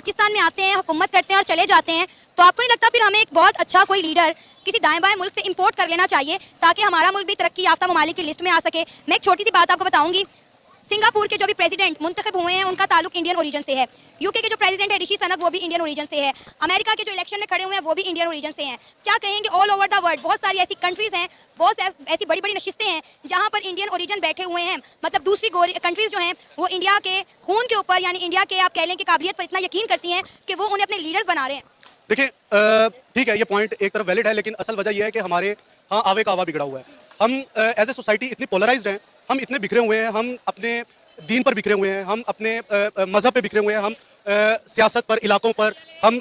पाकिस्तान में आते हैं, हुकूमत करते हैं और चले जाते हैं, तो आपको नहीं लगता फिर हमें एक बहुत अच्छा कोई लीडर किसी दाएं बाएं मुल्क से इंपोर्ट कर लेना चाहिए ताकि हमारा मुल्क भी तरक्की याफ्ता ममालिक की लिस्ट में आ सके? मैं एक छोटी सी बात आपको बताऊंगी। सिंगापुर के जो भी प्रेसिडेंट मुंतखब हुए हैं उनका ताल्लुक इंडियन ओरिजिन से है। यूके के जो प्रेसिडेंट है ऋषि सनक, वो भी इंडियन ओरिजिन से है। अमेरिका के जो इलेक्शन में खड़े हुए हैं वो भी इंडियन ओरिजिन से हैं। क्या कहेंगे, ऑल ओवर द वर्ल्ड बहुत सारी ऐसी कंट्रीज हैं, बहुत ऐसी बड़ी बड़ी नशिस्तें हैं जहाँ पर इंडियन ओरिजिन बैठे हुए हैं। मतलब दूसरी कंट्रीज जो हैं वो इंडिया के खून के ऊपर, यानी इंडिया के आप कह लें कि काबिलियत पर इतना यकीन करती हैं कि वो उन्हें अपने लीडर्स बना रहे हैं। देखिए, ठीक है, ये पॉइंट एक तरफ वैलिड है, लेकिन असल वजह यह है कि हमारे हाँ आवे का आवा बिगड़ा हुआ है। हम एज ए सोसाइटी इतनी पोलराइज्ड हैं, हम इतने बिखरे हुए हैं, हम अपने दीन पर बिखरे हुए हैं, हम अपने मज़हब पे बिखरे हुए हैं, हम सियासत पर, इलाकों पर, हम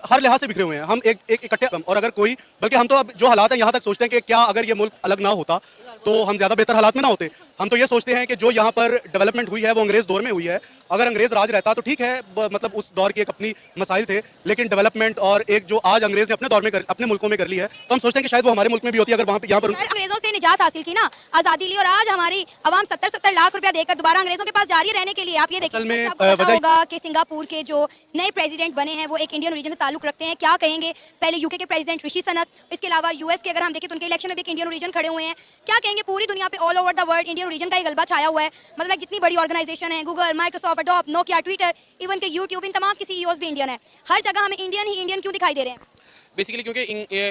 हर लिहाज से बिखरे हुए हैं। हम एक इकट्ठे, और अगर कोई, बल्कि हम तो अब जो हालात हैं यहाँ तक सोचते हैं कि क्या अगर ये मुल्क अलग ना होता तो हम ज़्यादा बेहतर हालात में ना होते। हम तो ये सोचते हैं कि जो यहाँ पर डेवलपमेंट हुई है वो अंग्रेज़ दौर में हुई है। अगर अंग्रेज़ राज रहता तो ठीक है, मतलब उस दौर के एक अपनी मसाइल थे, लेकिन डेवलपमेंट और एक जो आज अंग्रेज़ ने अपने दौर में अपने मुल्कों में कर ली है, तो हम सोचते हैं कि शायद वो हमारे मुल्क में भी होती है अगर वहाँ पर यहाँ पर अंग्रेजों से निजात हासिल की ना, आज़ादी ली, और आज हमारी आवाम 70-70 लाख रुपया देकर दोबारा अंग्रेजों के पास जा रही है रहने के लिए। आप ये देखिए, होगा कि सिंगापुर के जो नए प्रेसिडेंट बने हैं वो एक इंडियन ओरिजिन से ताल्लुक रखते हैं। क्या कहेंगे, पहले यूके के प्रेसिडेंट ऋषि सनक, इसके अलावा यूएस के अगर हम देखें तो उनके इलेक्शन में भी एक इंडियन ओरिजिन खड़े हुए हैं। क्या कहेंगे, पूरी दुनिया पे all over the world Indian origin का ही गलबा छाया हुआ है। मतलब जितनी बड़ी ऑर्गेनाइजेशन है, Google, Microsoft, adobe, Nokia, Twitter, even के यूट्यूब, इन तमाम के सीईओज भी इंडियन है। हर जगह हमें इंडियन ही इंडियन क्यों दिखाई दे रहे हैं? बेसिकली क्योंकि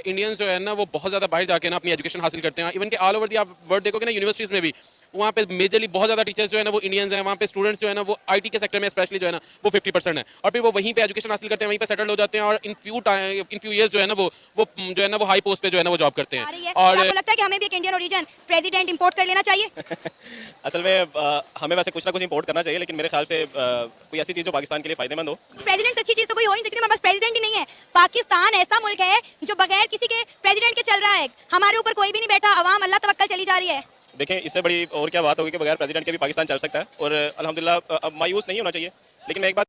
इंडियंस जो है ना वो बहुत ज़्यादा बाहर जाके ना अपनी एजुकेशन हासिल करते हैं। इवन के ऑल ओवर दी आप वर्ल्ड देखोगे ना, यूनिवर्सिटीज़ में भी वहाँ पे मेजरली बहुत ज़्यादा टीचर्स जो है ना वो इंडियंस हैं। वहाँ पे स्टूडेंट्स जो है ना वो आईटी के सेक्टर में स्पेशली जो है ना वो 50% है, और फिर वो वहीं पे एजुकेशन हासिल करते हैं, वहीं पे सेटल हो जाते हैं, और इन फ्यू ईयर्स जो है ना वो जो है ना वो हाई पोस्ट पे जो है ना वो जॉब करते हैं। और आपको लगता है कि हमें भी एक इंडियन ओरिजिन प्रेसिडेंट इंपोर्ट कर लेना चाहिए? असल में हमें वैसे कुछ ना कुछ इंपोर्ट करना चाहिए, लेकिन मेरे ख्याल से कोई ऐसी चीज़ जो पाकिस्तान के लिए फ़ायदेमंद हो। प्रेसिडेंट अच्छी चीज़ तो कोई हो नहीं सकती, हमारे पास प्रेसिडेंट ही नहीं है। पाकिस्तान ऐसा मुल्क है जो बगैर किसी के प्रेसिडेंट के चल रहा है। हमारे ऊपर कोई भी नहीं बैठा, अवाम अल्लाह तवक्कल चली जा रही है। देखें, इससे बड़ी और क्या बात होगी कि बगैर प्रेसिडेंट के भी पाकिस्तान चल सकता है, और अल्हम्दुलिल्लाह अब मायूस नहीं होना चाहिए। लेकिन मैं एक बात,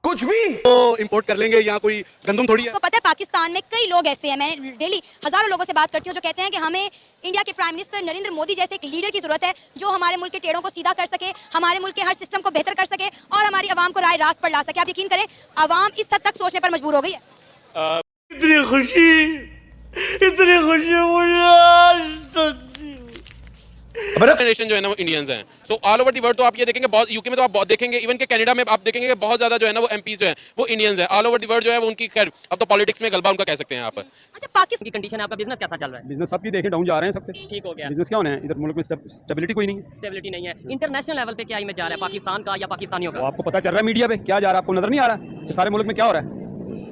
कुछ भी तो इंपोर्ट कर लेंगे, यहाँ कोई गंदम थोड़ी है। तो पता है पाकिस्तान में कई लोग ऐसे हैं, मैं डेली हजारों लोगों से बात करती हूँ जो कहते हैं कि हमें इंडिया के प्राइम मिनिस्टर नरेंद्र मोदी जैसे एक लीडर की जरूरत है जो हमारे मुल्क के टेड़ों को सीधा कर सके, हमारे मुल्क के हर सिस्टम को बेहतर कर सके और हमारी आवाम को राय रास्त पर ला सके। आप यकीन करें, आवाम इस हद तक सोचने पर मजबूर हो गई है। इतनी खुशी मुझे आज तक जनरेशन जो है ना वो इंडियंस हैं। So all over the world तो आप ये देखेंगे, बहुत यूके में तो आप बहुत देखेंगे, इवन के कनाडा में आप देखेंगे कि बहुत ज्यादा जो है ना वो एमपीज जो है वो इंडियंस हैं। ऑल ओवर दी वर्ल्ड जो है वो उनकी, खैर अब तो पॉलिटिक्स में गलबा उनका कह सकते हैं आप। अच्छा, पाकिस्तान की कंडीशन है, आपका बिजनेस कैसा चल रहा है? बिजनेस सबकी देखें डाउन जा रहे हैं सबके। ठीक हो गया, बिजनेस क्या होना है, इधर मुल्क में स्टेबिलिटी कोई नहीं है, स्टेबिलिटी नहीं है। इंटरनेशनल लेवल पे क्या इमेज जा रहा है पाकिस्तान का या पाकिस्तानियों का? वो आपको पता चल रहा है मीडिया पे क्या जा रहा है, आपको नजर नहीं आ रहा है सारे मुल्क में क्या हो रहा है?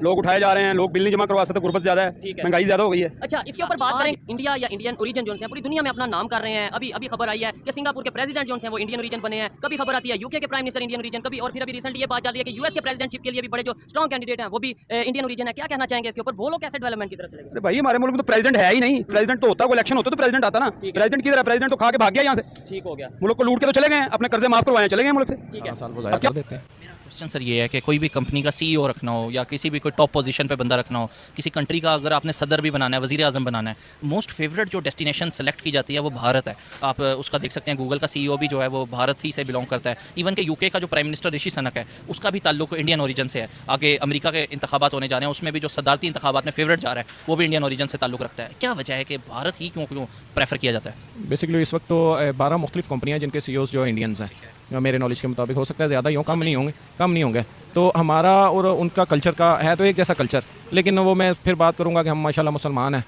लोग उठाए जा रहे हैं, लोग बिल नहीं जमा करवा सकते, गुर्बत ज्यादा है, महंगाई ज्यादा हो गई है। अच्छा, इसके ऊपर बात करें, इंडिया या इंडियन ओरिजिन जो है पूरी दुनिया में अपना नाम कर रहे हैं। अभी खबर आई है कि सिंगापुर के प्रेसिडेंट जो हैं वो इंडियन ओरिजिन बने हैं। कभी खबर आती है यूके के प्राइम मिनिस्टर इंडियन ओरिजिन, कभी, और फिर अभी रिसेंटली ये बात चल रही है कि यूएस के प्रेसिडेंटशिप के लिए भी बड़े जो स्ट्रॉन्ग कैंडिडेट हैं वो भी इंडियन ओरिजिन है। क्या कहना चाहेंगे इसके ऊपर? वो लोग कैसे डेवलपमेंट की तरफ चलेंगे? अरे भाई, हमारे मुल्क में तो प्रेसिडेंट है ही नहीं। प्रेसिडेंट तो होता, कोई इलेक्शन होता तो प्रेसिडेंट आता ना। प्रेसिडेंट किधर है? प्रेसिडेंट तो खा के भाग गया यहाँ से। ठीक हो गया, मुल्क को लूट के तो चले गए, अपने कर्जे माफ करवाए चले गए मुल्क से। ठीक है, क्वेश्चन सर ये है कि कोई भी कंपनी का सीईओ रखना हो या किसी भी कोई टॉप पोजीशन पे बंदा रखना हो, किसी कंट्री का अगर आपने सदर भी बनाना है, वजीर आजम बनाना है, मोस्ट फेवरेट जो डेस्टिनेशन सेलेक्ट की जाती है वो भारत है। आप उसका देख सकते हैं, गूगल का सीईओ भी जो है वो भारत ही से बिलोंग करता है। इवन के यूके का जो प्राइम मिनिस्टर ऋषि सनक है उसका भी ताल्लुक इंडियन ओरिजिन से है। आगे अमेरिका के इंतखाबात होने जा रहे हैं, उसमें भी जो सदारती इंतखाबात में फेवरेट जा रहा है वो भी इंडियन ओरिजिन से ताल्लुक रखता है। क्या वजह है कि भारत ही क्यों प्रेफर किया जाता है? बेसिकली इस वक्त तो 12 मुख्तलिफ कंपनियाँ जिनके सीईओज़ जो इंडियंस हैं, जो मेरे नॉलेज के मुताबिक, हो सकता है ज़्यादा ही हो, कम नहीं होंगे। तो हमारा और उनका कल्चर का है तो एक जैसा कल्चर, लेकिन वो मैं फिर बात करूँगा कि हम माशाल्लाह मुसलमान हैं,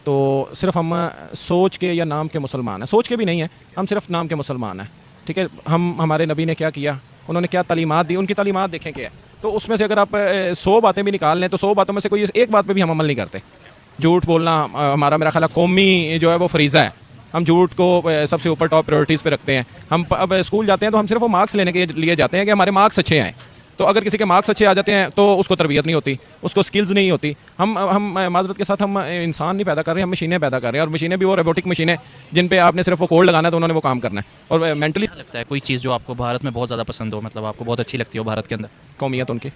तो सिर्फ हम सोच के या नाम के मुसलमान हैं, सोच के भी नहीं है, हम सिर्फ नाम के मुसलमान हैं। ठीक है, हमारे नबी ने क्या किया, उन्होंने क्या तालीमात दी, उनकी तालीमात देखें क्या है। तो उसमें से अगर आप 100 बातें भी निकाल लें तो 100 बातों में से कोई एक बात पर भी हम अमल नहीं करते। झूठ बोलना हमारा, मेरा ख्याल है, कौमी जो है वो फरीज़ा है। हम झूठ को सबसे ऊपर टॉप प्रायोरिटीज़ पे रखते हैं। हम अब स्कूल जाते हैं तो हम सिर्फ वो मार्क्स लेने के लिए जाते हैं कि हमारे मार्क्स अच्छे आएँ। तो अगर किसी के मार्क्स अच्छे आ जाते हैं तो उसको तरबियत नहीं होती, उसको स्किल्स नहीं होती। हम माजरत के साथ हम इंसान नहीं पैदा कर रहे हैं, हम मशीनें पैदा कर रहे हैं, और मशीनें भी वो रोबोटिक मशीनें जिन पे आपने सिर्फ वो कोड लगाना है तो उन्होंने वो काम करना है। और मेंटली लगता है कोई चीज़ जो आपको भारत में बहुत ज़्यादा पसंद हो, मतलब आपको बहुत अच्छी लगती हो भारत के अंदर? कौमियत उनकी,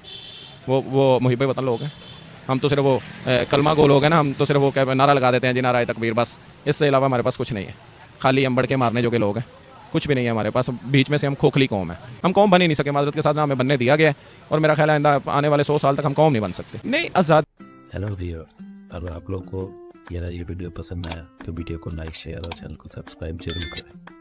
वो मुहिब वतन लोग हैं। हम तो सिर्फ वो कलमा गो लोग हैं ना, हम तो सिर्फ वो नारा लगा देते हैं जी, नारा तकबीर, बस। इससे अलावा हमारे पास कुछ नहीं है, खाली हम बढ़ के मारने जो के लोग हैं। कुछ भी नहीं है हमारे पास, बीच में से हम खोखली कौम है, हम कौम बन ही नहीं सके, माजरत के साथ ना हमें बनने दिया गया है, और मेरा ख्याल है आने वाले 100 साल तक हम कौम नहीं बन सकते। नहीं आज़ाद। हेलो व्यूअर, अगर आप लोग को मेरा ये वीडियो पसंद आया तो वीडियो को लाइक शेयर और चैनल को सब्सक्राइब जरूर करें।